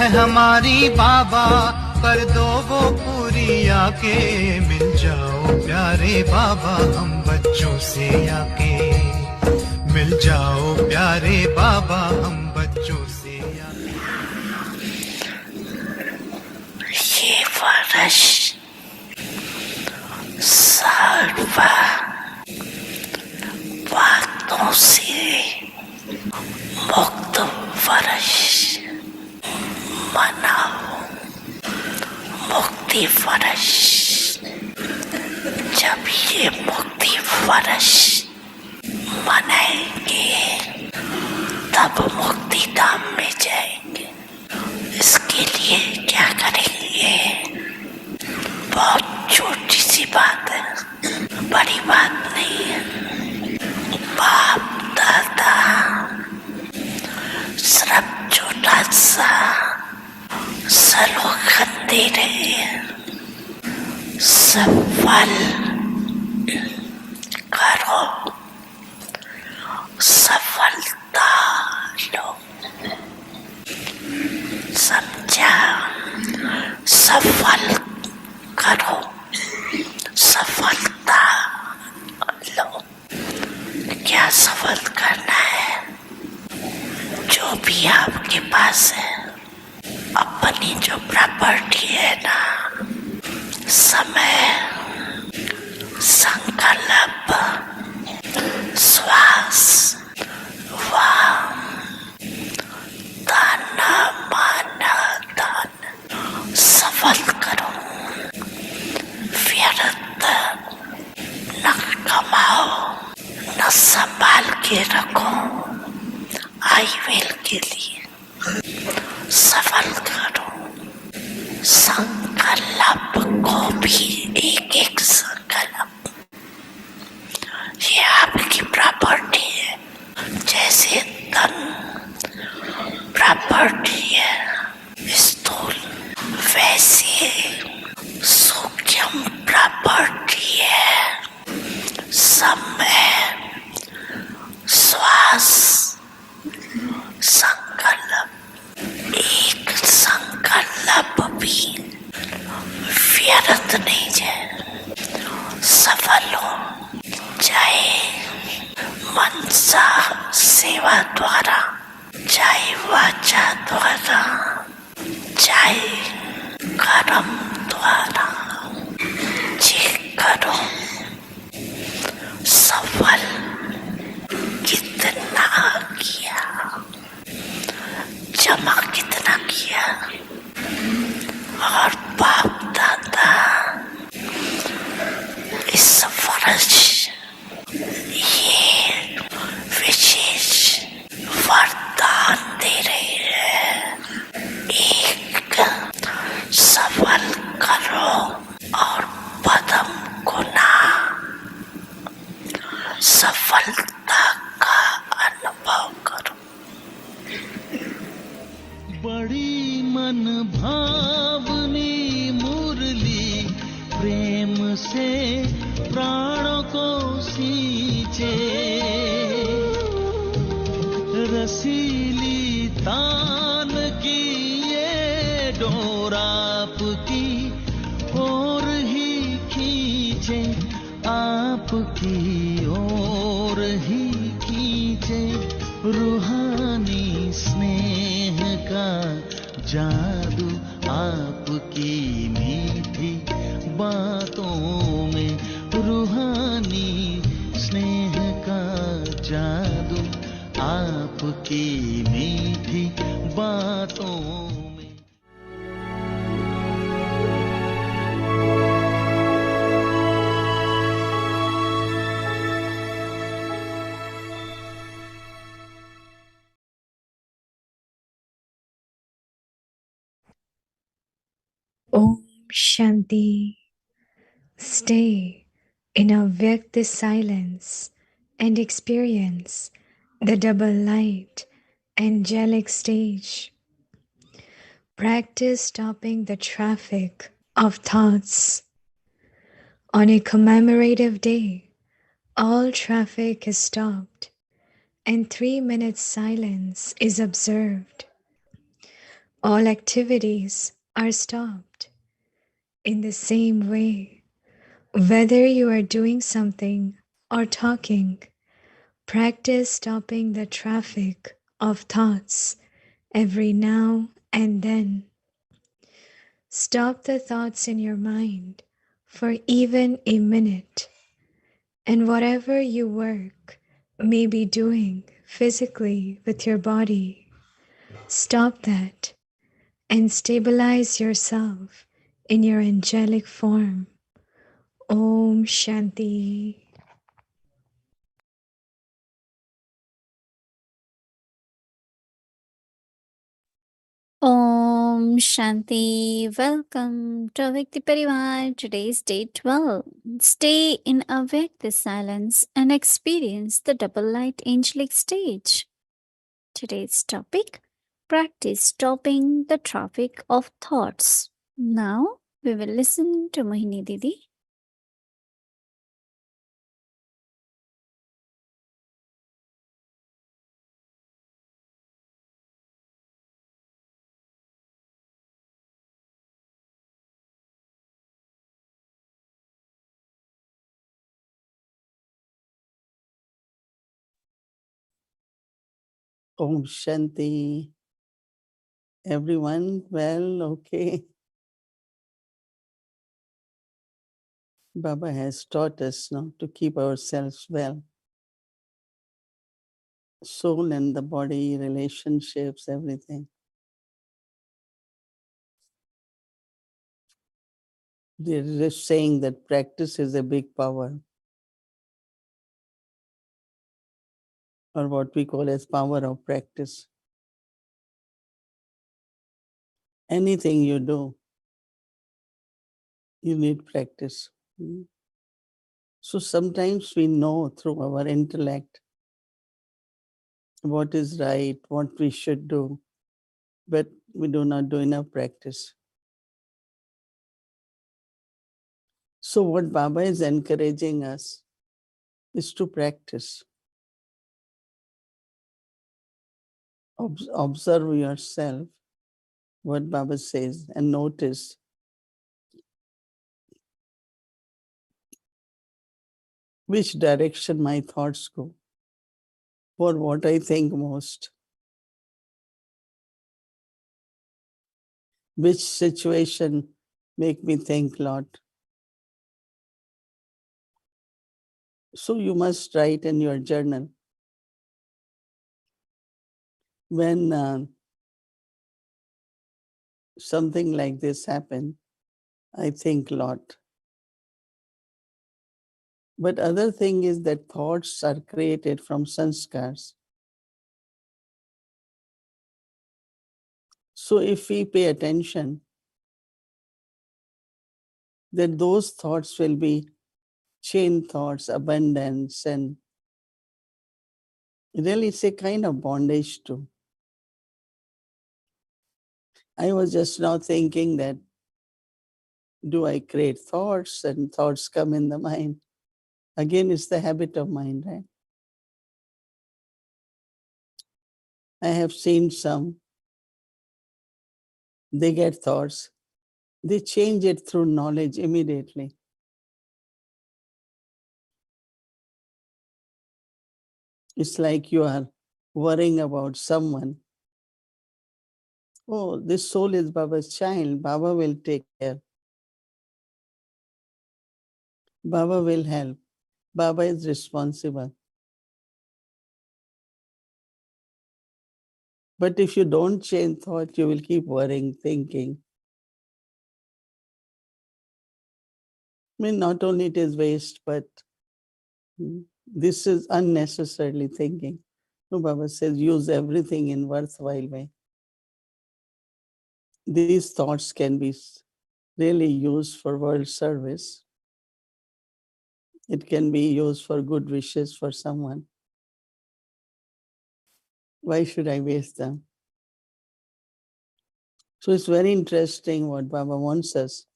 है हमारी बाबा, कर दो वो पूरी आके। मिल जाओ प्यारे बाबा हम बच्चों से आके। मिल जाओ प्यारे बाबा हम बच्चों से आके। ये वर्ष सर्व बातों से मुक्त वर्ष मनाओ। मुक्ति वर्ष, जब ये मुक्ति वर्ष मनाएंगे तब मुक्ति धाम में जाएंगे। इसके लिए क्या करेंगे? बहुत छोटी सी बात है, बड़ी बात नहीं है। बाप दादा सिर्फ छोटा सा सलोखन दे रहे हैं। सफल करो, सफलता लो। समझा? सफल करो, सफलता लो। क्या सफल करना है? जो भी आपके पास है, अपनी जो प्रॉपर्टी है ना, समय, संकल्प, श्वास, वाम, दान, मान, दान, सफल करो। व्यर्थ न कमाओ, न संभाल के रखो आईवेल के लिए। सफल करो। संकल्प को भी एक एक संकल्प, ये आपकी प्रॉपर्टी है। जैसे धन प्रॉपर्टी है स्थूल, वैसे सूक्ष्म प्रॉपर्टी है समय, श्वास, संकल्प। एक संकल्प भी व्यर्थ नहीं जाए। सफल हो चाहे मनसा सेवा द्वारा, चाहे वाचा द्वारा, चाहे कर्म द्वारा, जे करो। सफल कितना किया, जमा कितना किया, और बाप दादा इस वर्ष ये विशेष वरदान दे रहे हैं। एक, सफल करो और पदम गुना सफलता का अनुभव करो। बड़ी मन भावनी मुरली प्रेम से प्राणों को सींचे। रसीली तान की ये डोर आपकी ओर ही खींचे, आपकी ओर ही खींचे। रूहानी स्नेह का जादू आपकी मीठी बातों में। रूहानी स्नेह का जादू आपकी मीठी बातों में। Om Shanti. Stay in Avyakt silence and experience the double light angelic stage. Practice stopping the traffic of thoughts. On a commemorative day, all traffic is stopped and 3 minutes silence is observed. All activities are stopped. In the same way, whether you are doing something or talking, practice stopping the traffic of thoughts every now and then. Stop the thoughts in your mind for even a minute, and whatever you work may be doing physically with your body, stop that and stabilize yourself in your angelic form. Om Shanti. Om Shanti. Welcome to Avyakt Parivar. Today's day 12. Stay in Avyakt silence and experience the double light angelic stage. Today's topic: practice stopping the traffic of thoughts. Now we will listen to Mohini Didi. Om Shanti. Everyone, well, okay. Baba has taught us now to keep ourselves well. Soul and the body, relationships, everything. They're just saying that practice is a big power, or what we call as power of practice. Anything you do, you need practice. So sometimes we know through our intellect what is right, what we should do, but we do not do enough practice. So what Baba is encouraging us is to practice. Observe yourself, what Baba says, and notice which direction my thoughts go, or what I think most, which situation make me think a lot. So you must write in your journal, when something like this happen, I think a lot. But other thing is that thoughts are created from sanskars. So if we pay attention, that those thoughts will be chain thoughts, abundance, and really it's a kind of bondage too. I was just now thinking that, do I create thoughts and thoughts come in the mind? Again, it's the habit of mind, right? I have seen some, they get thoughts, they change it through knowledge immediately. It's like you are worrying about someone. Oh, this soul is Baba's child. Baba will take care. Baba will help. Baba is responsible. But if you don't change thought, you will keep worrying, thinking. I mean, not only it is waste, but this is unnecessarily thinking. No, Baba says use everything in worthwhile way. These thoughts can be really used for world service. It can be used for good wishes for someone. Why should I waste them? So it's very interesting what Baba wants us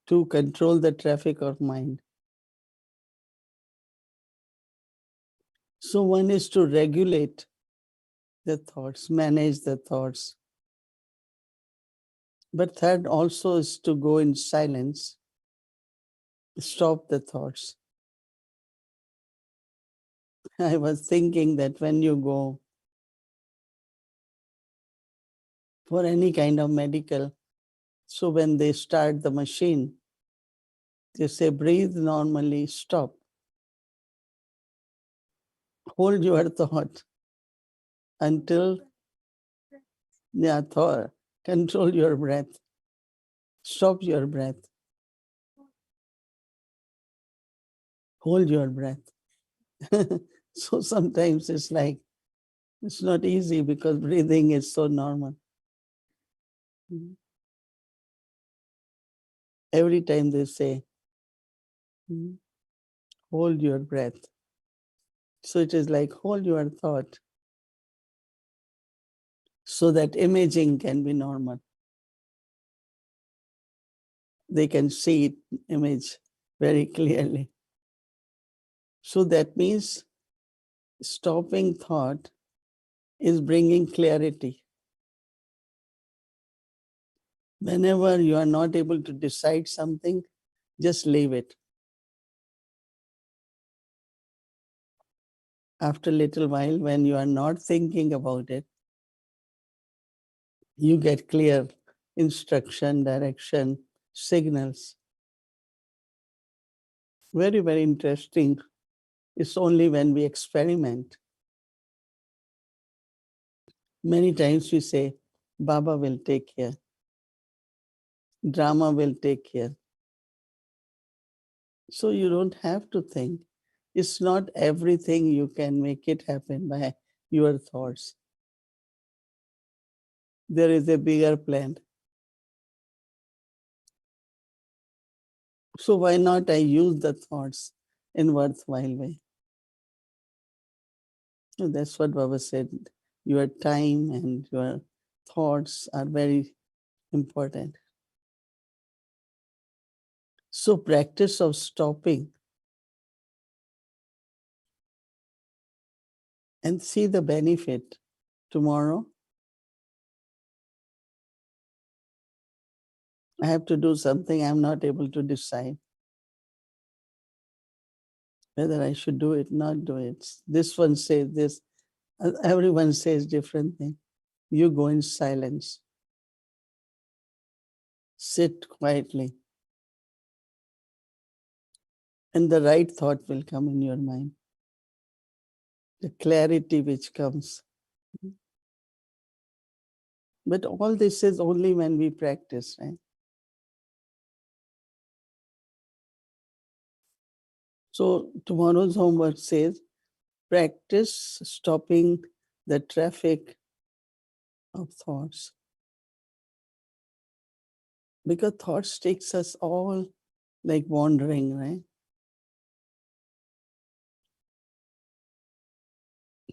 to control the traffic of mind. So one is to regulate the thoughts, manage the thoughts. But third also is to go in silence, stop the thoughts. I was thinking that when you go for any kind of medical, so when they start the machine, they say breathe normally, stop. Hold your thought until thought, control your breath. Stop your breath. Hold your breath. So sometimes it's like, it's not easy because breathing is so normal. Every time they say, hold your breath. So it is like, hold your thought so that imaging can be normal. They can see it, image very clearly. So that means stopping thought is bringing clarity. Whenever you are not able to decide something, just leave it. After a little while, when you are not thinking about it, you get clear instruction, direction, signals. Very, very interesting. It's only when we experiment. Many times we say, Baba will take care. Drama will take care. So you don't have to think. It's not everything you can make it happen by your thoughts. There is a bigger plan. So why not I use the thoughts in worthwhile way? So that's what Baba said. Your time and your thoughts are very important. So practice of stopping and see the benefit. Tomorrow, I have to do something I'm not able to decide whether I should do it, not do it. This one says this, everyone says different thing. You go in silence. Sit quietly. And the right thought will come in your mind. The clarity which comes. But all this is only when we practice, right? So tomorrow's homework says, practice stopping the traffic of thoughts. Because thoughts takes us all like wandering, right?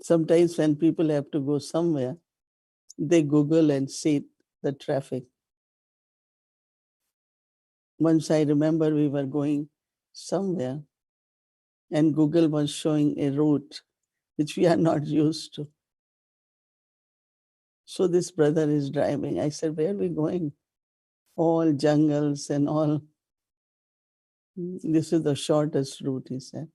Sometimes when people have to go somewhere, they Google and see the traffic. Once I remember we were going somewhere and Google was showing a route which we are not used to. So this brother is driving. I said, where are we going? All jungles and all. This is the shortest route, he said.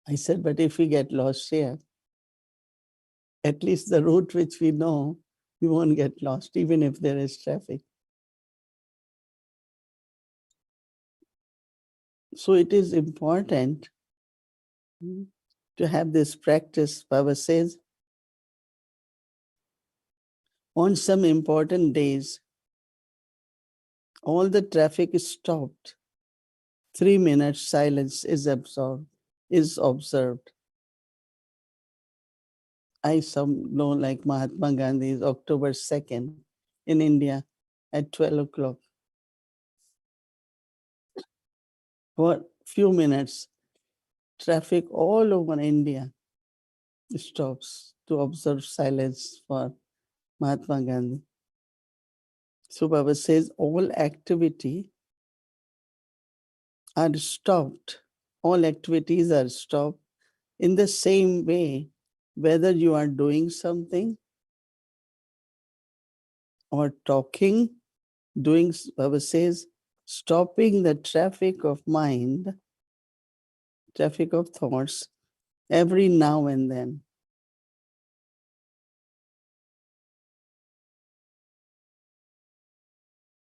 I said, but if we get lost here, at least the route which we know, we won't get lost, even if there is traffic. So it is important to have this practice. Baba says, on some important days, all the traffic is stopped. 3 minutes silence is observed. I know like Mahatma Gandhi's October 2nd in India at 12 o'clock. For few minutes, traffic all over India stops to observe silence for Mahatma Gandhi. So Baba says all activity are stopped. All activities are stopped in the same way whether you are doing something or talking, Baba says, stopping the traffic of mind, traffic of thoughts, every now and then.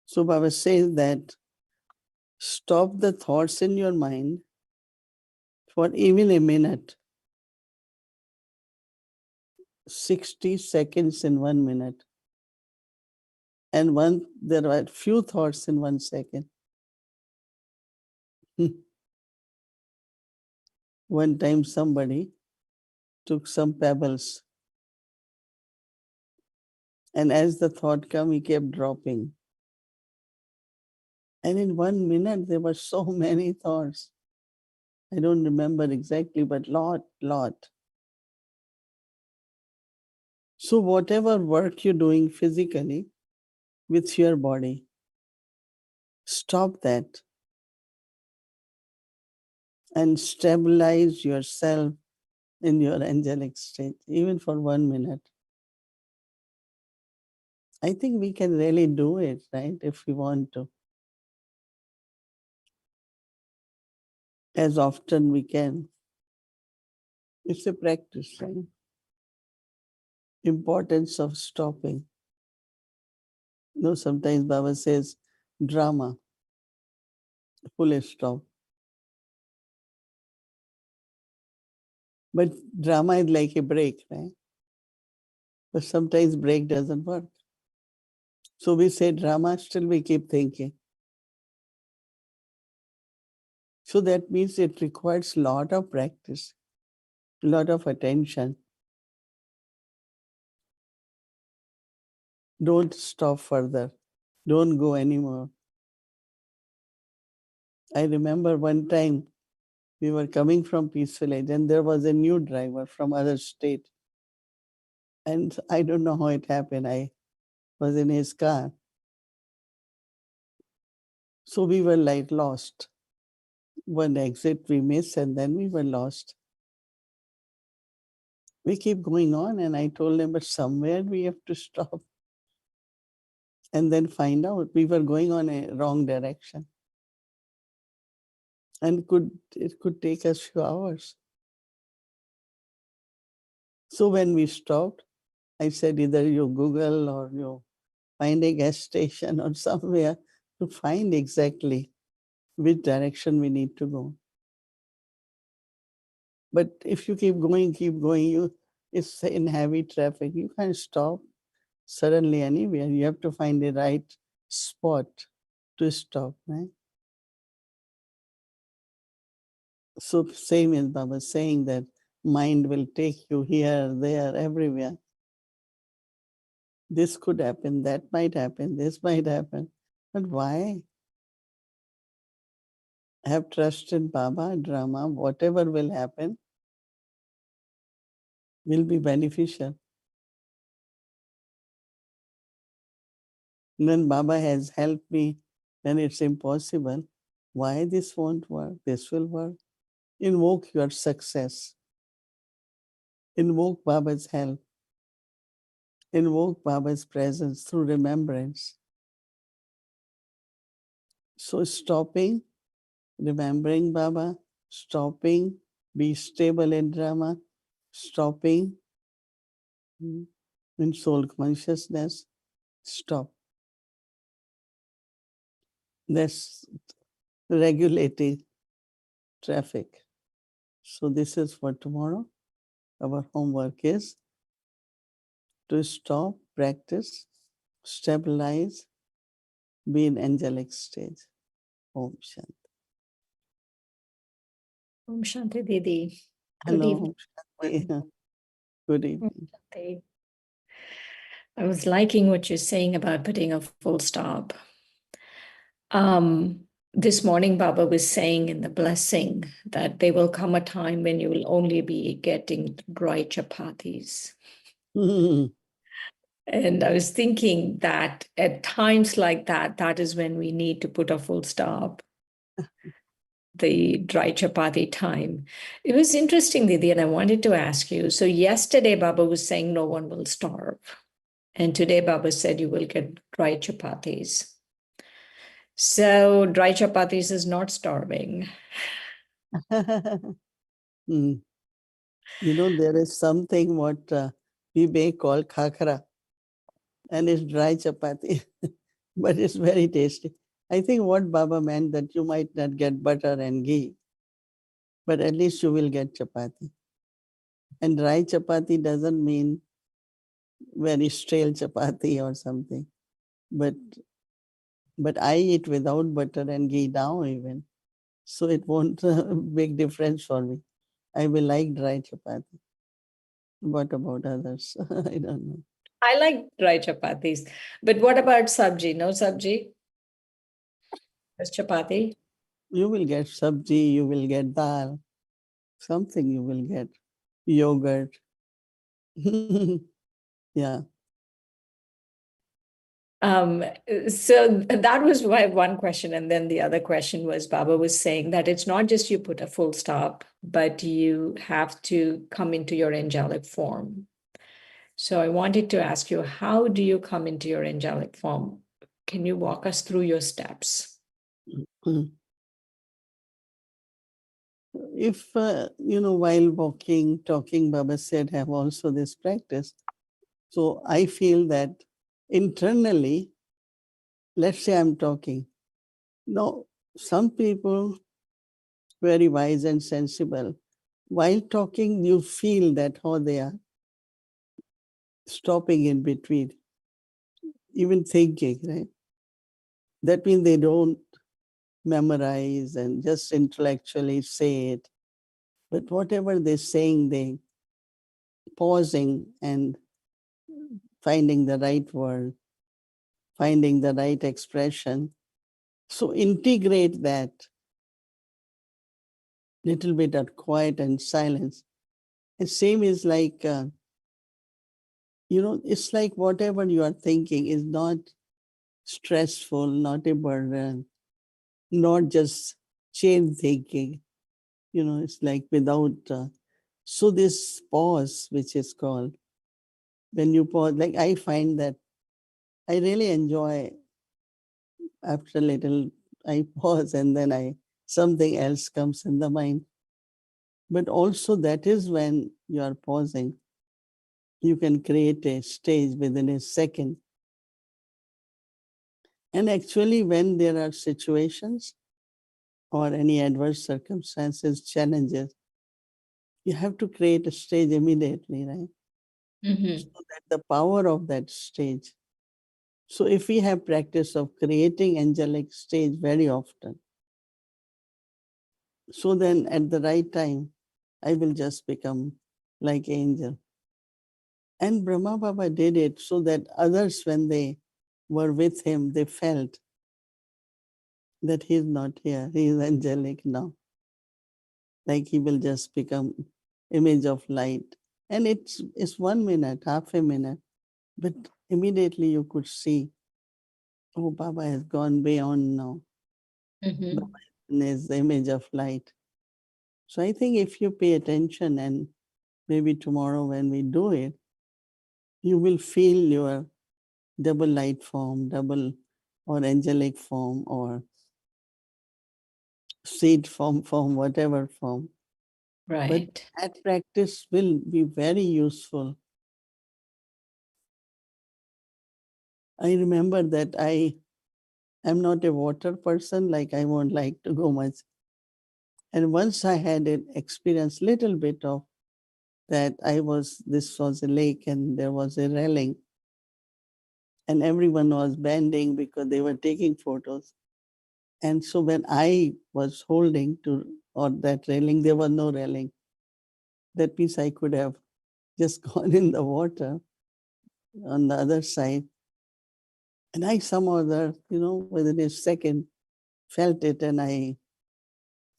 So Baba says that stop the thoughts in your mind for even a minute, 60 seconds in 1 minute. And there are few thoughts in 1 second. One time somebody took some pebbles, and as the thought came, he kept dropping. And in 1 minute, there were so many thoughts. I don't remember exactly, but lot. So whatever work you're doing physically with your body, stop that and stabilize yourself in your angelic state, even for 1 minute. I think we can really do it, right? If we want to. As often we can. It's a practice, right? Importance of stopping. Sometimes Baba says drama, full stop. But drama is like a break, right? But sometimes break doesn't work. So we say drama, still we keep thinking. So that means it requires a lot of practice, a lot of attention. Don't stop further. Don't go anymore. I remember one time we were coming from Peace Village and there was a new driver from other state. And I don't know how it happened. I was in his car. So we were like lost. One exit we missed and then we were lost. We keep going on and I told him, but somewhere we have to stop. And then find out we were going on a wrong direction. And it could take us few hours. So when we stopped, I said either you Google or you find a gas station or somewhere to find exactly which direction we need to go. But if you keep going, it's in heavy traffic. You can't stop suddenly anywhere. You have to find the right spot to stop, right? So same as Baba saying that mind will take you here, there, everywhere. This could happen, that might happen, this might happen. But why? Have trust in Baba, drama, whatever will happen will be beneficial. When Baba has helped me, when it's impossible, why this won't work? This will work. Invoke your success. Invoke Baba's help. Invoke Baba's presence through remembrance. So stopping, remembering Baba, stopping, be stable in drama, stopping in soul consciousness, stop. That's regulating traffic. So this is for tomorrow. Our homework is to stop, practice, stabilize, be in angelic stage. Om Shanti. Om Shanti Didi. Good Hello. evening. Shanti. Good Om evening. Shanti. I was liking what you're saying about putting a full stop. This morning, Baba was saying in the blessing that there will come a time when you will only be getting dry chapatis. And I was thinking that at times like that, that is when we need to put a full stop. the dry chapati time. It was interesting, Didi, and I wanted to ask you. So yesterday, Baba was saying no one will starve. And today, Baba said you will get dry chapatis. So dry chapatis is not starving. Mm. You know, there is something what we may call khakra, and it's dry chapati, but it's very tasty. I think what Baba meant that you might not get butter and ghee, but at least you will get chapati. And dry chapati doesn't mean very stale chapati or something, but I eat without butter and ghee now even, so it won't big difference for me. I will like dry chapati. What about others? I don't know. I like dry chapatis. But what about sabji? No sabji? Just chapati? You will get sabji, you will get dal, something you will get, yogurt. Yeah. So that was my one question. And then the other question was Baba was saying that it's not just you put a full stop, but you have to come into your angelic form. So I wanted to ask you, how do you come into your angelic form? Can you walk us through your steps? If, while walking, talking, Baba said, have also this practice. So I feel that internally, let's say I'm talking. Now, some people, very wise and sensible, while talking, you feel that how they are stopping in between, even thinking, right? That means they don't memorize and just intellectually say it. But whatever they're saying, they pausing and finding the right word, finding the right expression. So integrate that little bit of quiet and silence. And same is like, it's like whatever you are thinking is not stressful, not a burden, not just chain thinking. It's like without, so this pause, which is called, when you pause, like I find that I really enjoy after a little, I pause and then something else comes in the mind. But also that is when you are pausing, you can create a stage within a second. And actually, when there are situations or any adverse circumstances, challenges, you have to create a stage immediately, right? Mm-hmm. So that the power of that stage. So if we have practice of creating angelic stage very often, so then at the right time, I will just become like angel. And Brahma Baba did it so that others, when they were with him, they felt that he's not here, he is angelic now. Like he will just become image of light. And it's 1 minute, half a minute, but immediately you could see, oh, Baba has gone beyond now. Mm-hmm. Baba is the image of light. So I think if you pay attention and maybe tomorrow when we do it, you will feel your double light form, double or angelic form or seed form, whatever form. But Right. that practice will be very useful. I remember that I am not a water person, like I won't like to go much. And once I had an experience, little bit of that this was a lake and there was a railing and everyone was bending because they were taking photos. And so when I was holding to or that railing, there was no railing. That means I could have just gone in the water on the other side. And I somehow, within a second, felt it and I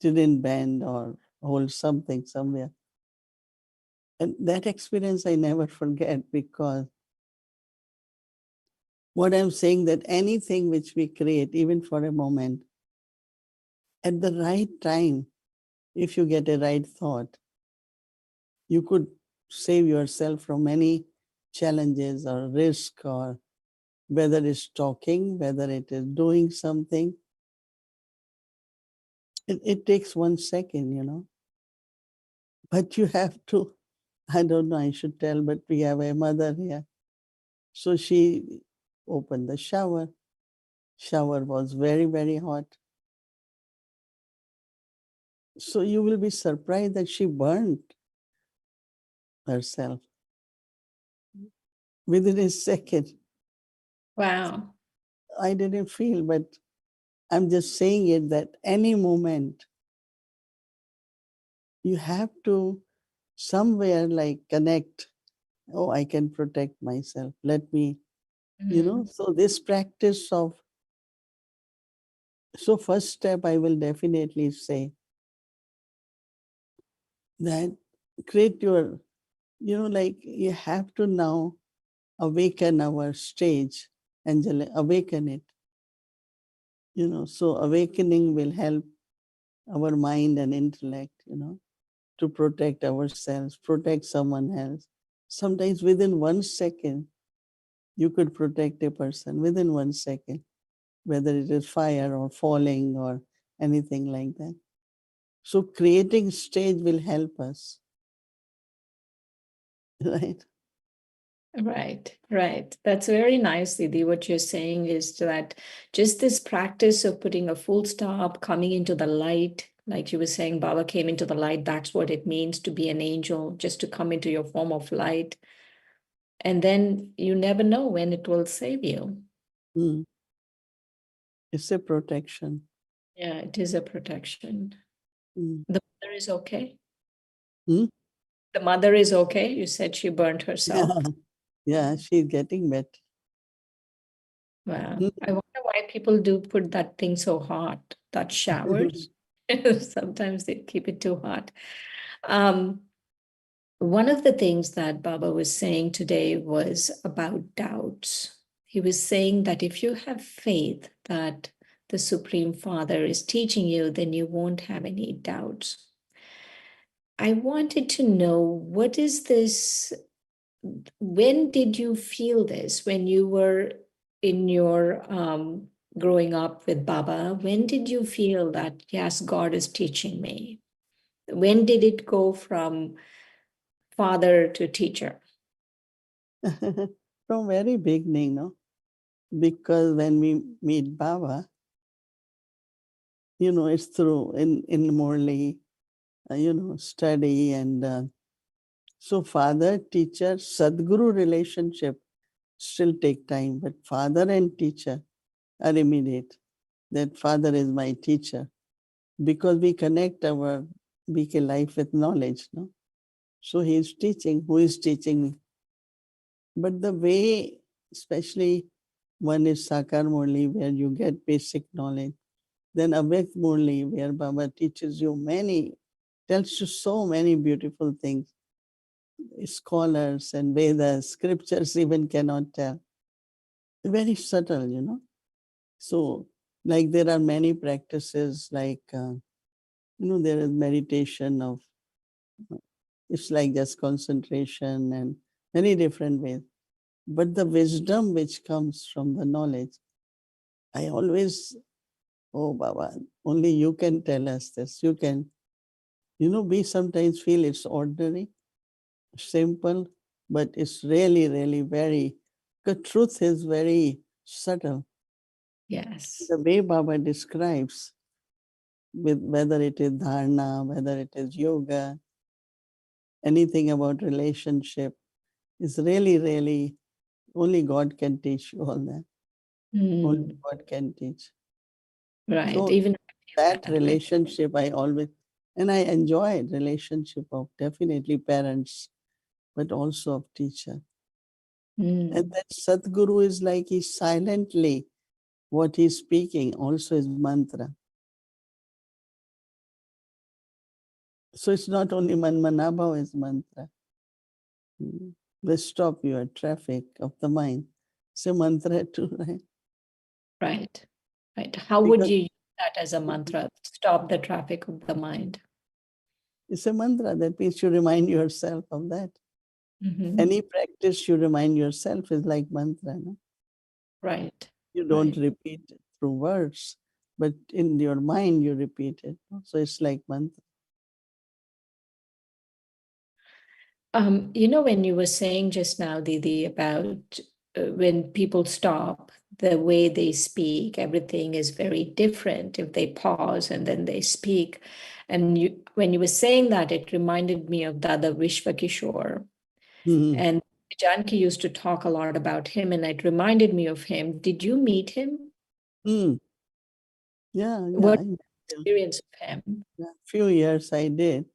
didn't bend or hold something somewhere. And that experience I never forget because what I'm saying that anything which we create, even for a moment, at the right time, if you get a right thought, you could save yourself from many challenges or risk, or whether it's talking, whether it is doing something. It takes 1 second, but you have to, I don't know, I should tell, but we have a mother here. So she opened the shower. Shower was very, very hot. So you will be surprised that she burned herself within a second. Wow. I didn't feel, but I'm just saying it that any moment you have to somewhere like connect. Oh, I can protect myself. Let me, so this practice of, so first step, I will definitely say that create your, like you have to now awaken our stage, Angelic, awaken it. So awakening will help our mind and intellect, to protect ourselves, protect someone else. Sometimes within 1 second, you could protect a person within 1 second, whether it is fire or falling or anything like that. So creating stage will help us, right? Right. That's very nice, Didi. What you're saying is that just this practice of putting a full stop, coming into the light, like you were saying, Baba came into the light. That's what it means to be an angel, just to come into your form of light. And then you never know when it will save you. Mm. It's a protection. Yeah, it is a protection. Mm. The mother is okay. Mm? The mother is okay. You said she burned herself. Yeah, she's getting better. Wow. Mm. I wonder why people do put that thing so hot, that showers. Sometimes they keep it too hot. One of the things that Baba was saying today was about doubts. He was saying that if you have faith that the Supreme Father is teaching you, then you won't have any doubts. I wanted to know, what is this? When did you feel this? When you were in your growing up with Baba, when did you feel that, yes, God is teaching me? When did it go from father to teacher? From very beginning, no? Because when we meet Baba, it's through in Morley, study, and so father teacher Sadguru relationship still take time, but father and teacher are immediate. That father is my teacher, because we connect our BK life with knowledge, no? So he is teaching. Who is teaching me? But the way, especially one is Sakar Murli, where you get basic knowledge. Then Avyakt Murli, where Baba teaches you tells you so many beautiful things. Scholars and Vedas, scriptures even cannot tell. Very subtle. So, like there are many practices, like, there is meditation of, it's like just concentration and many different ways. But the wisdom which comes from the knowledge, I always, oh Baba, only you can tell us this. You can, we sometimes feel it's ordinary, simple, but it's really, really very, the truth is very subtle. Yes. The way Baba describes, with whether it is dharana, whether it is yoga, anything about relationship, is really, really, only God can teach you all that. Only God can teach. Right. So Even that that, right? relationship I always, and I enjoy relationship of definitely parents, but also of teacher. And that Sadguru is like he's silently, what he's speaking also is mantra. So it's not only Manmanabhav is mantra. Let's stop your traffic of the mind. Say mantra too, right? Right. Right. How would Because you use that as a mantra, stop the traffic of the mind. It's a mantra that means you remind yourself of that. Mhm. Any practice you remind yourself is like mantra. No? Right. You don't Right. repeat it through words, but in your mind you repeat it. No? So it's like mantra. When you were saying just now, Didi, about when people stop, the way they speak, everything is very different if they pause and then they speak. And when you were saying that, it reminded me of Dada Vishwakishore. Mhm. And Janki used to talk a lot about him, and it reminded me of him. Did you meet him? Mm. Yeah, yeah. What I met him. experience of him? Yeah, few years I did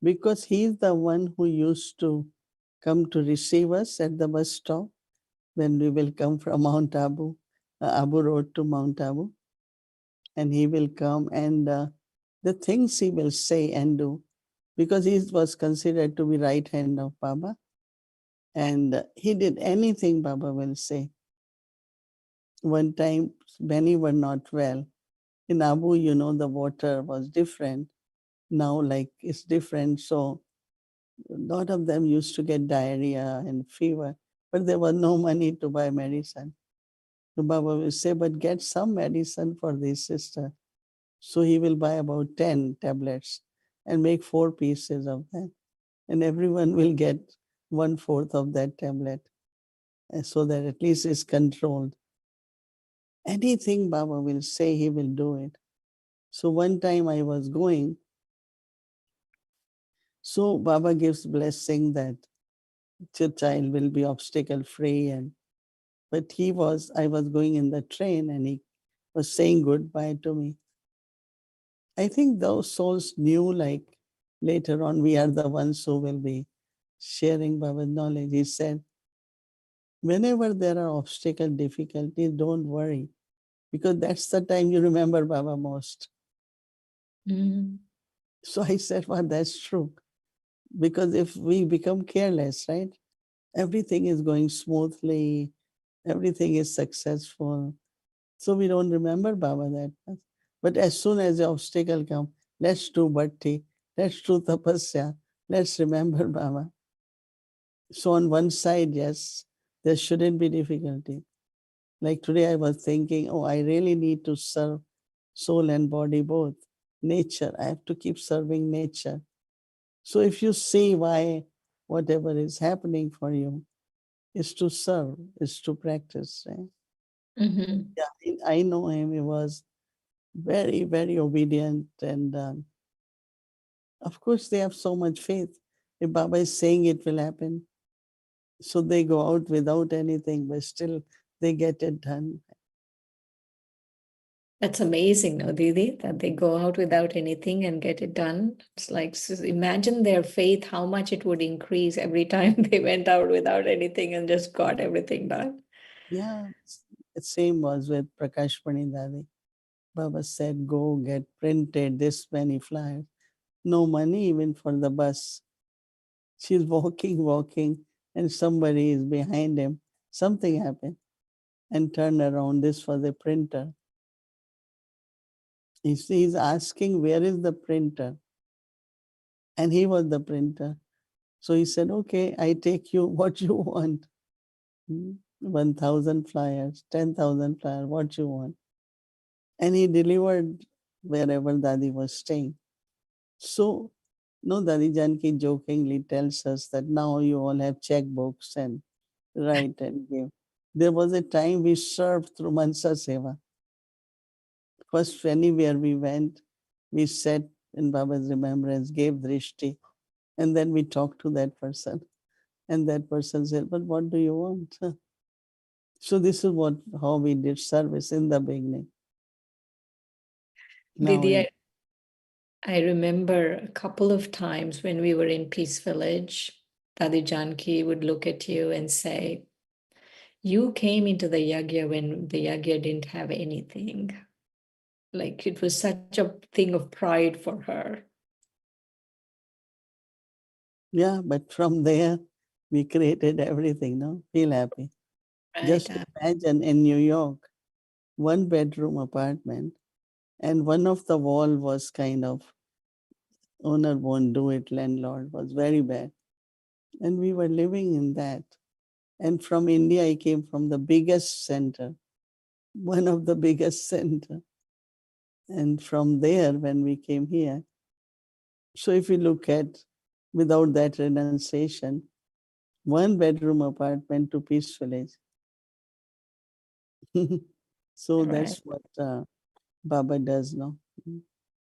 because he's the one who used to come to receive us at the bus stop when we will come from Mount Abu, Abu Road to Mount Abu. And he will come and the things he will say and do, because he was considered to be right hand of Baba. And he did anything Baba will say. One time, many were not well. In Abu, the water was different. Now, like, it's different. So, a lot of them used to get diarrhea and fever, but there was no money to buy medicine. So Baba will say, but get some medicine for this sister. So he will buy about 10 tablets and make 4 pieces of that. And everyone will get 1/4 of that tablet so that at least it's controlled. Anything Baba will say, he will do it. So one time I was going, so Baba gives blessing that your child will be obstacle free. But I was going in the train and he was saying goodbye to me. I think those souls knew, like, later on, we are the ones who will be sharing Baba's knowledge. He said, whenever there are obstacle, difficulties, don't worry, because that's the time you remember Baba most. Mm. So I said, well, that's true. Because if we become careless, right, everything is going smoothly, everything is successful. So we don't remember Baba that much. But as soon as the obstacle comes, let's do bhakti, let's do tapasya, let's remember Baba. So on one side, yes, there shouldn't be difficulty. Like today I was thinking, oh, I really need to serve soul and body both. Nature, I have to keep serving nature. So if you see why whatever is happening for you is to serve, is to practice, right? Mhm. Yeah, I know him. He was very, very obedient. And of course, they have so much faith. If Baba is saying it will happen, so they go out without anything, but still they get it done. That's amazing, no, Didi, that they go out without anything and get it done. It's like, imagine their faith, how much it would increase every time they went out without anything and just got everything done. Yeah, the same was with Prakash Dadi. Baba said, go get printed this many flyers. No money even for the bus. She's walking, and somebody is behind him. Something happened and turned around. This was a printer. He's asking, where is the printer? And he was the printer. So he said, okay, I take you what you want. 1,000 flyers, 10,000 flyers, what you want. And he delivered wherever Dadi was staying. So, no, Dadi Janki jokingly tells us that now you all have checkbooks and write and give. There was a time we served through Mansa Seva. First, anywhere we went, we sat in Baba's remembrance, gave drishti, and then we talked to that person. And that person said, but what do you want? So this is how we did service in the beginning. Now Didi, in I remember a couple of times when we were in Peace Village, Dadi Janki would look at you and say, you came into the yagya when the yagya didn't have anything. Like it was such a thing of pride for her. yeah, but from there we created everything, no? Feel happy. Right? Just imagine in New York, 1 bedroom apartment, And one of the wall was kind of, owner won't do it, landlord was very bad. And we were living in that. And from India, I came from the biggest center, one of the biggest center. And from there, when we came here, so if you look at, without that renunciation, one bedroom apartment to Peace Village. So Right. that's what Baba does now.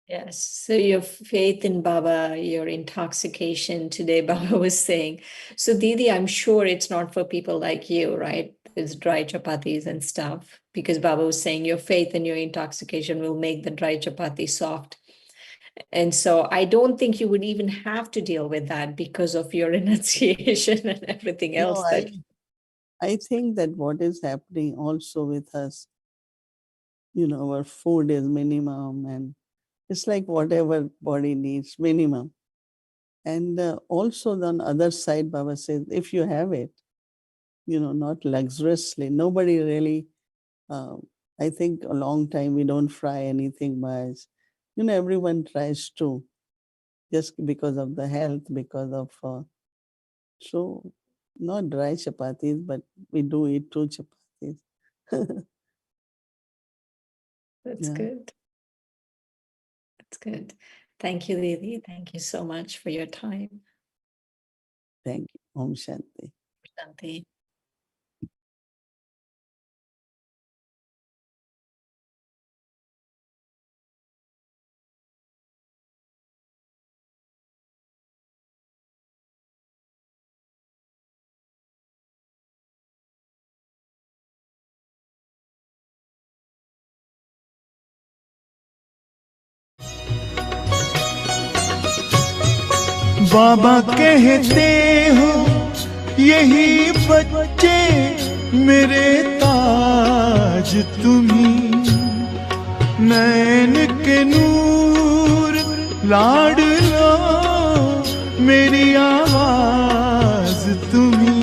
Yes. So your faith in Baba, your intoxication today, Baba was saying. So Didi, I'm sure it's not for people like you, right? There's dry chapatis and stuff. Because Baba was saying your faith and your intoxication will make the dry chapati soft. And so I don't think you would even have to deal with that because of your renunciation and everything No, else that. I think that what is happening also with us, our food is minimum, and it's like whatever body needs, minimum. And also on the other side, Baba says, if you have it, not luxuriously, nobody really, uh, I think a long time we don't fry anything much. Everyone tries to, just because of the health, because of, so not dry chapatis, but we do eat two chapatis. That's Yeah, good. That's good. Thank you, Didi. Thank you so much for your time. thank you. Om Shanti. Shanti. बाबा कहते हो यही बच्चे मेरे ताज तुम्ही, नैन के नूर लाडलो मेरी आवाज तुम्ही,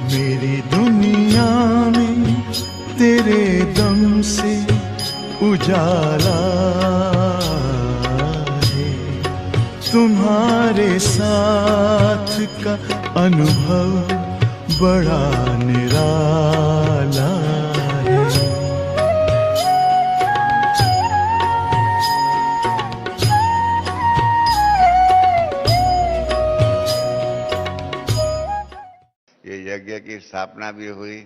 मेरी दुनिया में तेरे दम से उजाला है, तुम्हारे साथ का अनुभव बड़ा निराला है। ये यज्ञ की स्थापना भी हुई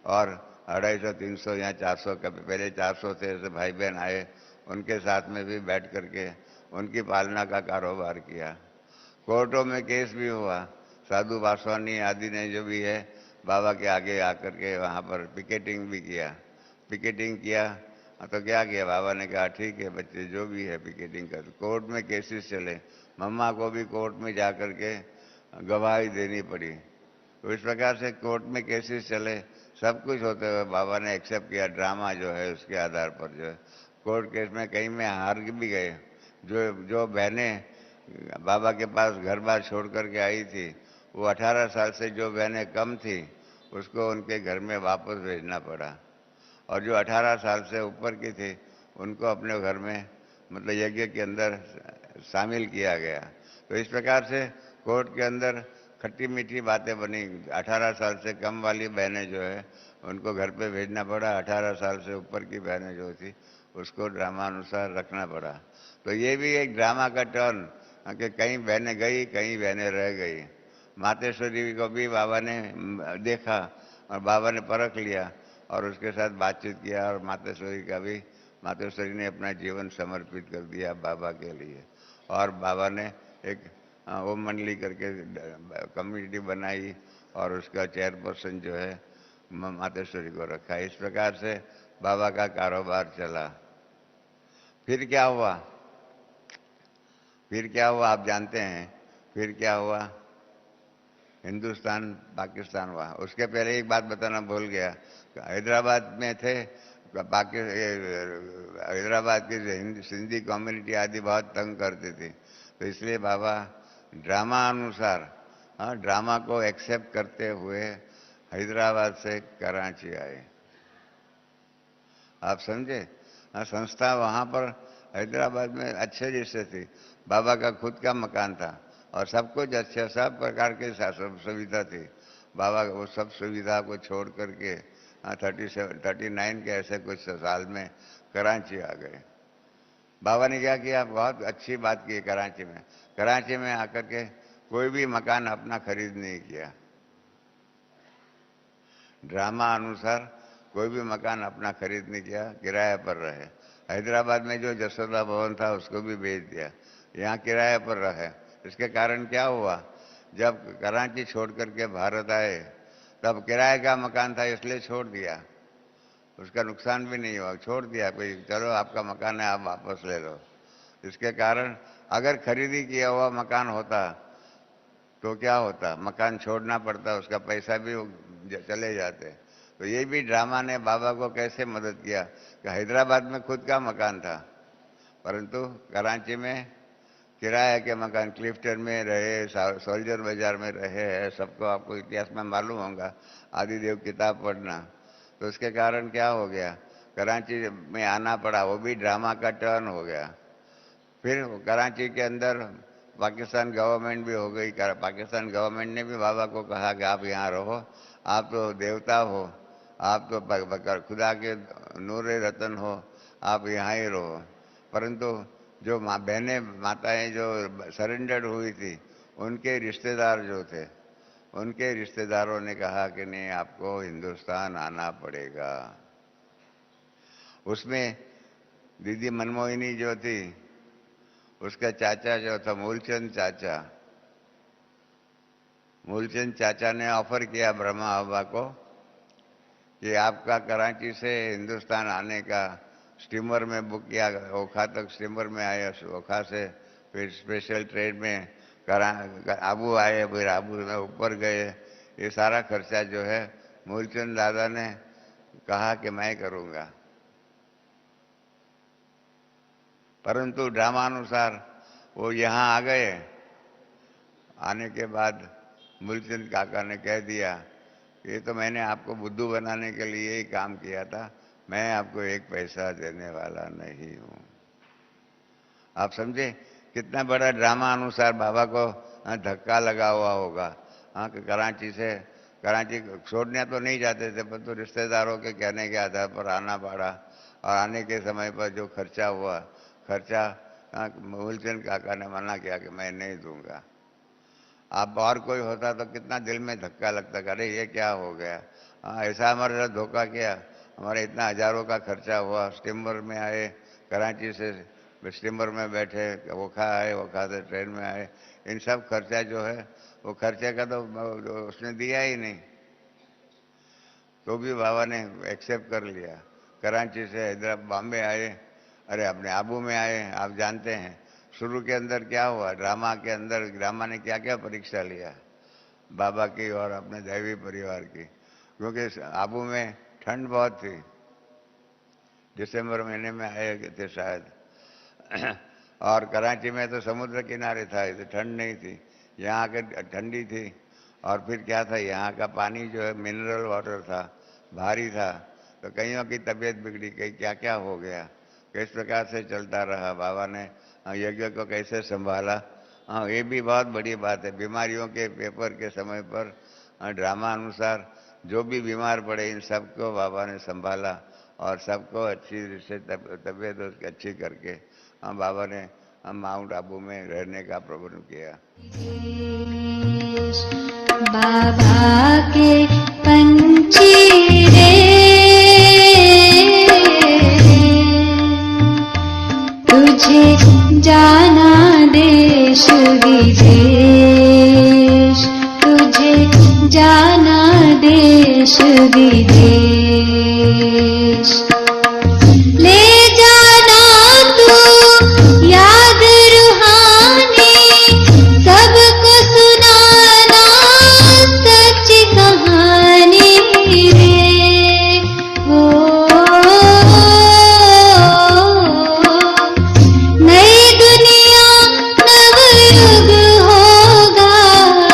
और 250-300 या 400 का पहले 400 थे, ऐसे भाई बहन आए, उनके साथ में भी बैठ करके उनकी पालना का कारोबार किया। कोर्टों में केस भी हुआ, साधु वासवानी आदि ने जो भी है बाबा के आगे आकर के वहाँ पर पिकेटिंग भी किया। पिकेटिंग किया तो क्या किया, बाबा ने कहा ठीक है बच्चे जो भी है पिकेटिंग कर। कोर्ट में केसेस चले, मम्मा को भी कोर्ट में जा कर के गवाही देनी पड़ी। तो इस प्रकार से कोर्ट में केसेस चले, सब कुछ होते हुए बाबा ने एक्सेप्ट किया। ड्रामा जो है उसके आधार पर जो है कोर्ट केस में कहीं में हार भी गए। जो बहनें बाबा के पास घर बार छोड़ करके आई थी, वो 18 साल से जो बहनें कम थी उसको उनके घर में वापस भेजना पड़ा, और जो 18 साल से ऊपर की थी उनको अपने घर में मतलब यज्ञ के अंदर शामिल किया गया। तो इस प्रकार से कोर्ट के अंदर खट्टी मीठी बातें बनी। 18 साल से कम वाली बहनें जो है उनको घर पे भेजना पड़ा, 18 साल से ऊपर की बहनें जो थी उसको ड्रामा अनुसार रखना पड़ा। तो ये भी एक ड्रामा का टर्न कि कहीं बहनें गई, कहीं बहनें रह गई। मातेश्वरी को भी बाबा ने देखा और बाबा ने परख लिया और उसके साथ बातचीत किया, और मातेश्वरी ने अपना जीवन समर्पित कर दिया बाबा के लिए। और बाबा ने एक ओम मंडली करके कम्युनिटी बनाई और उसका चेयरपर्सन जो है मातेश्वरी को रखा। इस प्रकार से बाबा का कारोबार चला। फिर क्या हुआ, आप जानते हैं फिर क्या हुआ? हिंदुस्तान पाकिस्तान हुआ। उसके पहले एक बात बताना भूल गया, हैदराबाद में थे, हैदराबाद की सिंधी कम्युनिटी आदि बहुत तंग करती थी, तो इसलिए बाबा ड्रामा अनुसार ड्रामा को एक्सेप्ट करते हुए हैदराबाद से कराची आए। आप समझे? संस्था वहाँ पर हैदराबाद में अच्छे रिश्ते थी। बाबा का खुद का मकान था और सब कुछ अच्छा, सब प्रकार के सुविधा थी। बाबा वो सब सुविधा को छोड़ करके 39 के ऐसे कुछ साल में कराची आ गए। बाबा ने क्या किया, बहुत अच्छी बात की कराची में। कराची में आकर के कोई भी मकान अपना खरीद नहीं किया। ड्रामा अनुसार कोई भी मकान अपना खरीद नहीं किया, किराए पर रहे। हैदराबाद में जो जसोदा भवन था उसको भी बेच दिया, यहाँ किराए पर रहे। इसके कारण क्या हुआ, जब कराची छोड़ करके भारत आए तब किराए का मकान था इसलिए छोड़ दिया, उसका नुकसान भी नहीं हुआ, छोड़ दिया। कोई चलो आपका मकान है आप वापस ले लो। इसके कारण अगर खरीदी किया हुआ मकान होता तो क्या होता, मकान छोड़ना पड़ता, उसका पैसा भी चले जाते। तो ये भी ड्रामा ने बाबा को कैसे मदद किया कि हैदराबाद में खुद का मकान था परंतु कराची में किराए के मकान, क्लिफ्टन में रहे, सोल्जर बाजार में रहे हैं, सबको आपको इतिहास में मालूम होगा, आदिदेव किताब पढ़ना। तो उसके कारण क्या हो गया, कराची में आना पड़ा, वो भी ड्रामा का टर्न हो गया। फिर कराची के अंदर पाकिस्तान गवर्नमेंट भी हो गई। पाकिस्तान गवर्नमेंट ने भी बाबा को कहा कि आप यहाँ रहो, आप तो देवता हो, आप तो खुदा के नूर रतन हो, आप यहाँ ही रहो। परंतु जो बहनें माताएं जो सरेंडर हुई थी, उनके रिश्तेदार जो थे, उनके रिश्तेदारों ने कहा कि नहीं आपको हिंदुस्तान आना पड़ेगा। उसमें दीदी मनमोहिनी जो थी, उसका चाचा जो था मूलचंद चाचा ने ऑफर किया ब्रह्मा बाबा को कि आपका कराची से हिंदुस्तान आने का स्टीमर में बुक किया, ओखा तक स्टीमर में आए, ओखा से फिर स्पेशल ट्रेन में आबू आए, फिर आबू में ऊपर गए। ये सारा खर्चा जो है मूलचंद दादा ने कहा कि मैं करूँगा। परंतु ड्रामानुसार वो यहाँ आ गए। आने के बाद मूलचंद काका ने कह दिया ये तो मैंने आपको बुद्धू बनाने के लिए ही काम किया था, मैं आपको एक पैसा देने वाला नहीं हूँ। आप समझे कितना बड़ा ड्रामा अनुसार बाबा को धक्का लगा हुआ होगा। हाँ, कराची छोड़ने तो नहीं जाते थे, पर तो रिश्तेदारों के कहने के आधार पर आना पड़ा। और आने के समय पर जो खर्चा हुआ, मूलचंद काका ने मना किया कि मैं नहीं दूंगा। आप और कोई होता तो कितना दिल में धक्का लगता, अरे ये क्या हो गया। हाँ, ऐसा हमारे साथ धोखा किया, हमारे इतना हजारों का खर्चा हुआ, स्टीमर में आए, कराची से स्टीमर में बैठे, ओखा आए, ओखा से ट्रेन में आए, इन सब खर्चा जो है वो खर्चे का तो उसने दिया ही नहीं। तो भी बाबा ने एक्सेप्ट कर लिया। कराची से हैदराबाद बॉम्बे आए, अरे अपने आबू में आए। आप जानते हैं शुरू के अंदर क्या हुआ, ड्रामा के अंदर ड्रामा ने क्या क्या परीक्षा लिया बाबा की और अपने दैवी परिवार की, क्योंकि आबू में ठंड बहुत थी, दिसंबर महीने में आए थे शायद और कराची में तो समुद्र किनारे था, इसे ठंड नहीं थी, यहाँ के ठंडी थी। और फिर क्या था, यहाँ का पानी जो है मिनरल वाटर था, भारी था, तो कईयों की तबीयत बिगड़ी, कहीं क्या क्या हो गया, किस प्रकार से चलता रहा, बाबा ने यज्ञ को कैसे संभाला। हाँ, ये भी बहुत बड़ी बात है। बीमारियों के पेपर के समय पर ड्रामा अनुसार जो भी बीमार पड़े, इन सबको बाबा ने संभाला और सबको अच्छी से तबीयत अच्छी करके बाबा ने माउंट आबू में रहने का प्रबंध किया। बाबा के पंछी रे तुझे जाना देश विदेश, तुझे जाना देश विदेश, ले जाना तू याद रूहानी, सबको सुनाना सच कहानी रे। ओ नई दुनिया नवयुग होगा,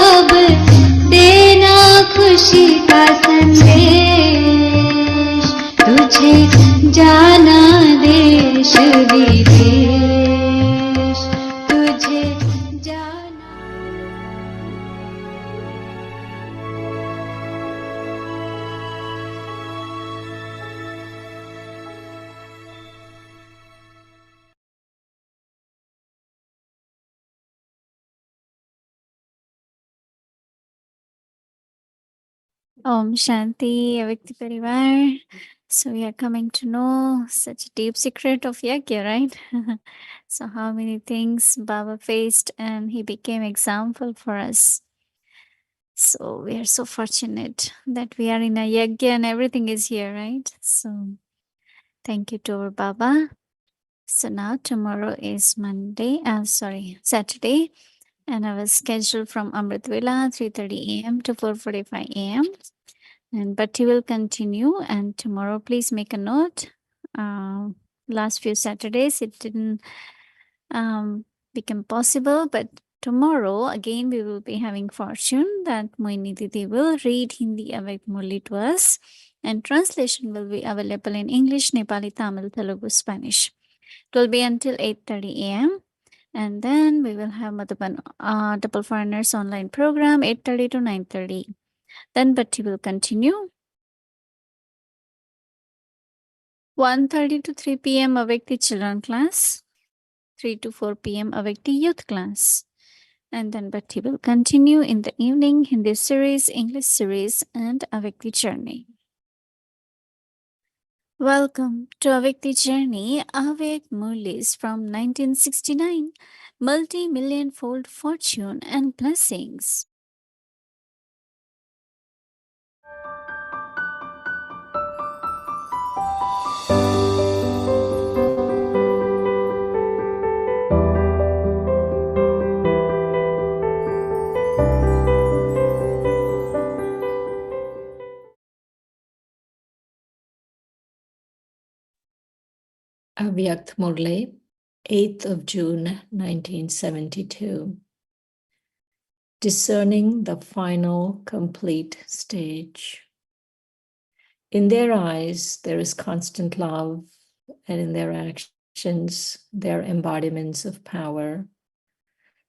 अब देना खुशी का संदेश, असली देश तुझे जाना। Om Shanti, Avyakt Parivar. So we are coming to know such a deep secret of Yagya, right? So how many things Baba faced and he became example for us. So we are so fortunate that we are in a Yagya and everything is here, right? So thank you to our Baba. So now tomorrow is Saturday. And I was scheduled from Amrit Vela 3:30 a.m. to 4:45 a.m. And Bhatti will continue. And tomorrow, please make a note. Last few Saturdays, it didn't become possible, but tomorrow again we will be having fortune that Mohini Didi will read Hindi Avyakt Murli to us, and translation will be available in English, Nepali, Tamil, Telugu, Spanish. It will be until 8:30 a.m. And then we will have Madhuban Double Foreigners online program 8:30 to 9:30. Then Bhatti will continue. 1:30 to 3 p.m. Avyakti Children class. 3 to 4 p.m. Avyakti Youth class. And then Bhatti will continue in the evening Hindi series, English series, and Avyakti Journey. Welcome to Avyakti Journey, Avyakt Murlis from 1969, multi-million-fold fortune and blessings. Avyakt Murli, 8th of June, 1972. Discerning the final complete stage. In their eyes, there is constant love, and in their actions, they are embodiments of power.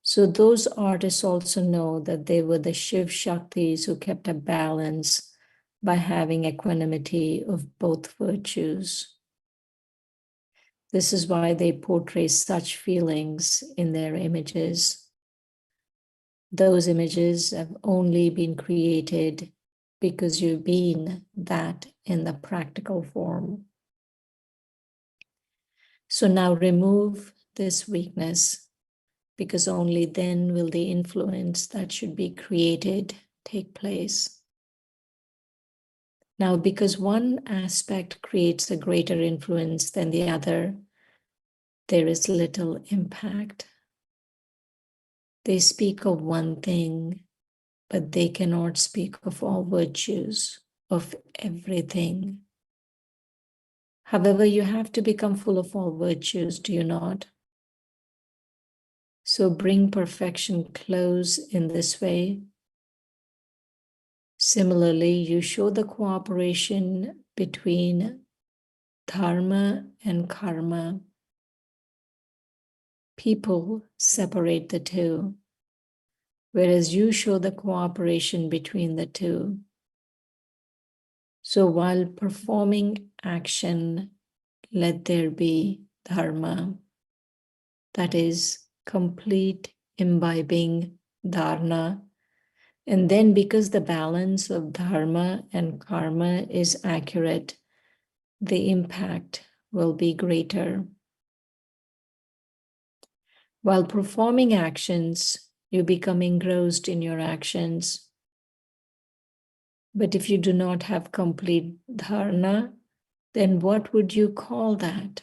So those artists also know that they were the Shiv Shaktis who kept a balance by having equanimity of both virtues. This is why they portray such feelings in their images. Those images have only been created because you've been that in the practical form. So now remove this weakness, because only then will the influence that should be created take place. Now, because one aspect creates a greater influence than the other, there is little impact. They speak of one thing, but they cannot speak of all virtues, of everything. However, you have to become full of all virtues, do you not? So bring perfection close in this way. Similarly, you show the cooperation between dharma and karma. People separate the two, whereas you show the cooperation between the two. So while performing action, let there be dharma, that is complete imbibing dharma. And then because the balance of dharma and karma is accurate, the impact will be greater. While performing actions, you become engrossed in your actions. But if you do not have complete dharana, then what would you call that?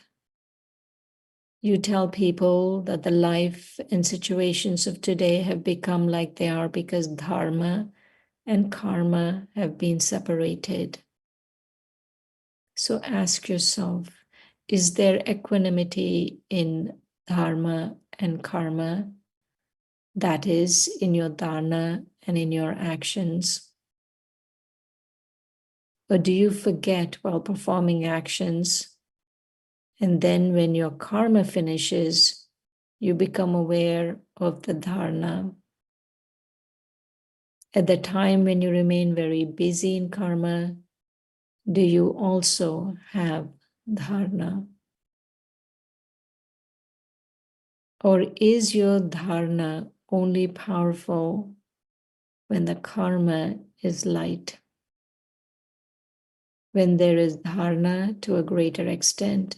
You tell people that the life and situations of today have become like they are because dharma and karma have been separated. So ask yourself, is there equanimity in dharma and karma? That is, in your dharana and in your actions? Or do you forget while performing actions And then when your karma finishes, you become aware of the dharana. At the time when you remain very busy in karma, do you also have dharana? Or is your dharana only powerful when the karma is light? When there is dharana to a greater extent,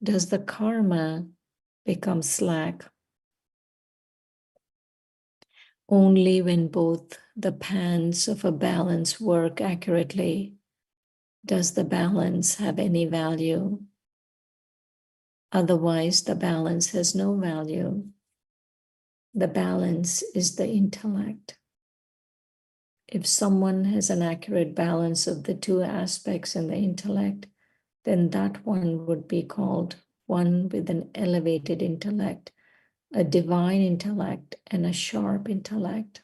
does the karma become slack? Only when both the pans of a balance work accurately does the balance have any value. Otherwise, the balance has no value. The balance is the intellect. If someone has an accurate balance of the two aspects in the intellect, then that one would be called one with an elevated intellect, a divine intellect, and a sharp intellect.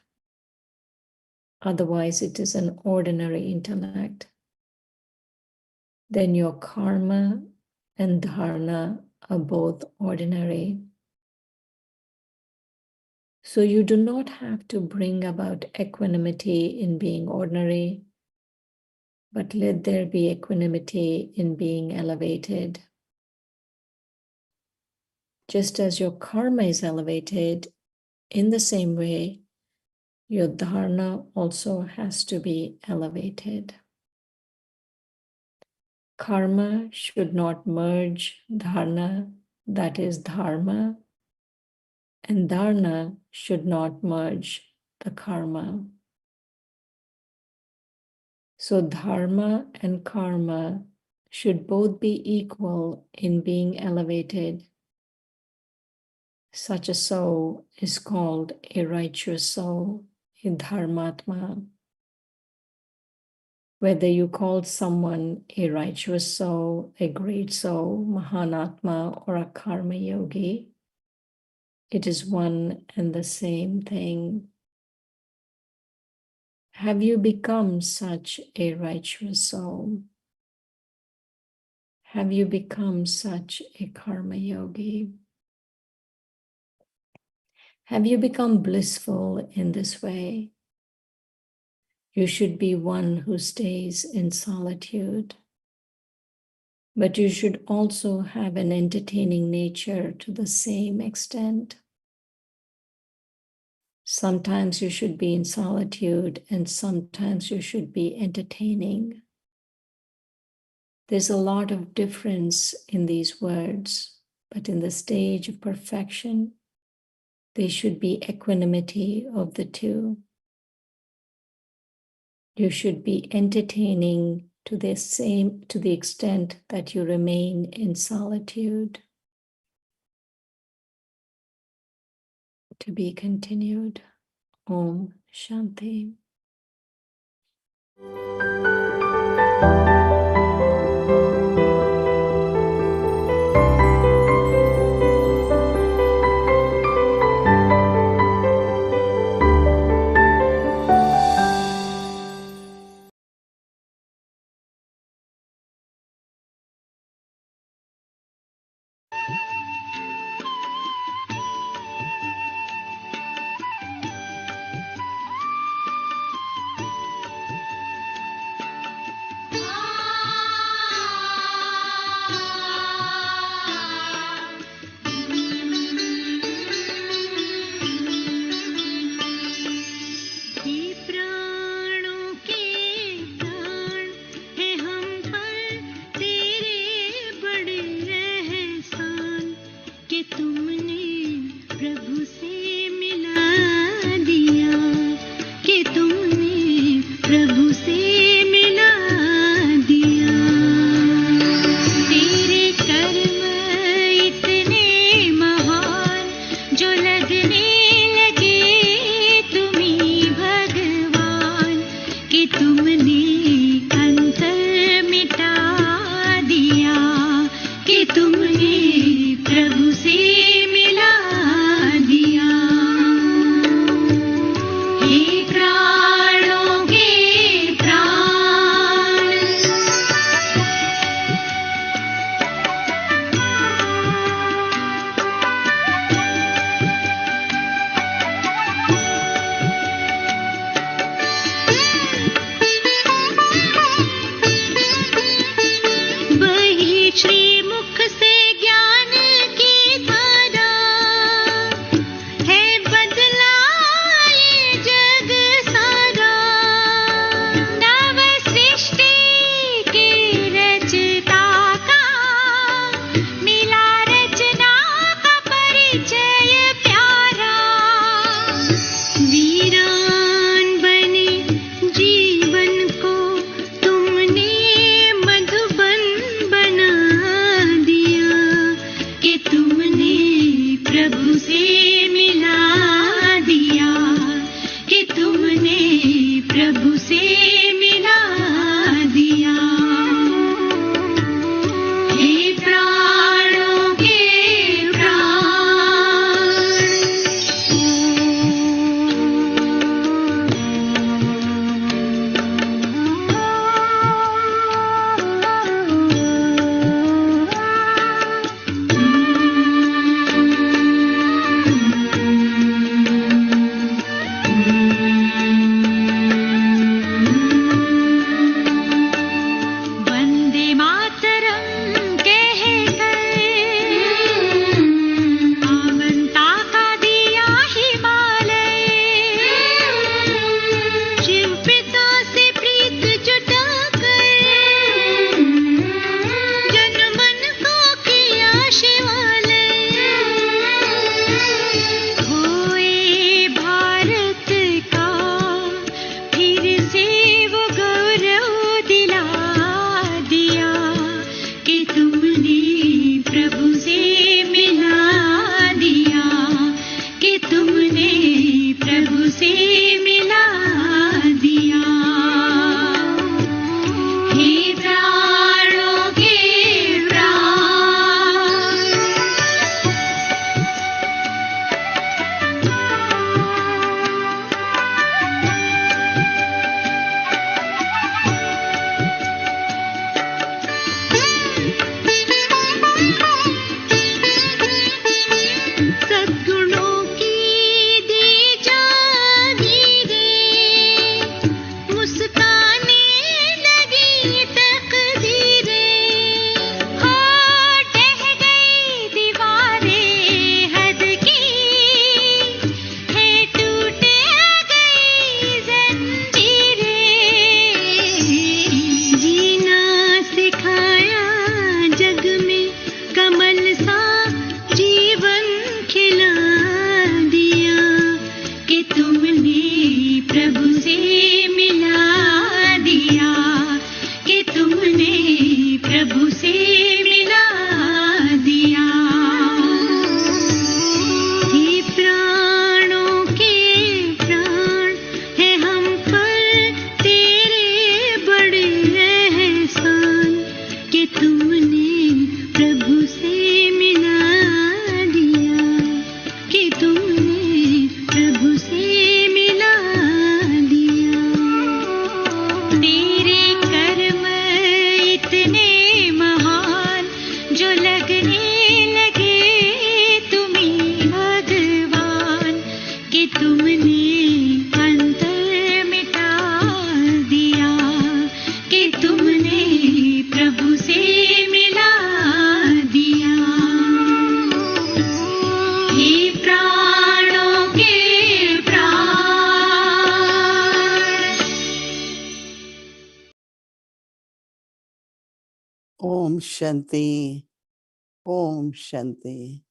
Otherwise, it is an ordinary intellect. Then your karma and dharana are both ordinary. So you do not have to bring about equanimity in being ordinary, but let there be equanimity in being elevated. Just as your karma is elevated, in the same way, your dharana also has to be elevated. Karma should not merge dharana, that is dharma, and dharana should not merge the karma. So dharma and karma should both be equal in being elevated. Such a soul is called a righteous soul, a dharmatma. Whether you call someone a righteous soul, a great soul, mahanatma, or a karma yogi, it is one and the same thing. Have you become such a righteous soul? Have you become such a karma yogi? Have you become blissful in this way? You should be one who stays in solitude. But you should also have an entertaining nature to the same extent. Sometimes you should be in solitude and sometimes you should be entertaining. There's a lot of difference in these words, but in the stage of perfection, they should be equanimity of the two. You should be entertaining to the extent that you remain in solitude. To be continued. Om Shanti. Ah प्रभु से मिला दिया कि तुमने प्रभु से मिला दिया। हे प्राणों के वंदे मातरम कहकर पावनता का दिया हिमालय, शिव पिता से प्रीत जुटाकर जन मन को किया शिवालय। खोए भारत का फिर से वो गौरव दिला दिया कि तुमने प्रभु से मिला दिया कि तुमने प्रभु से मिला दिया। हे प्राणों के प्राण, सद्गुणों की दी जागीरें, मुस्काने लगी तकदीरें। हो ढह गई दीवारें हद की, है टूटे गई जंजीरें। जीना सिखाया जग में कमल सा जीवन खिला दिया कि तुमने प्रभु से मिला दिया कि तुमने प्रभु से मिला दिया। हे प्राणों के प्राण, है हम पर तेरे बड़े एहसान कि तुमने प्रभु से मिला दिया कि तुमने प्रभु से मिला दिया। तेरे कर्म इतने महान जो लगने लगे तुम्हें भगवान कि तुमने अंतर मिटा दिया कि तुमने प्रभु से मिला दिया। हे प्राणों के प्राण। Om Shanti. Om Shanti.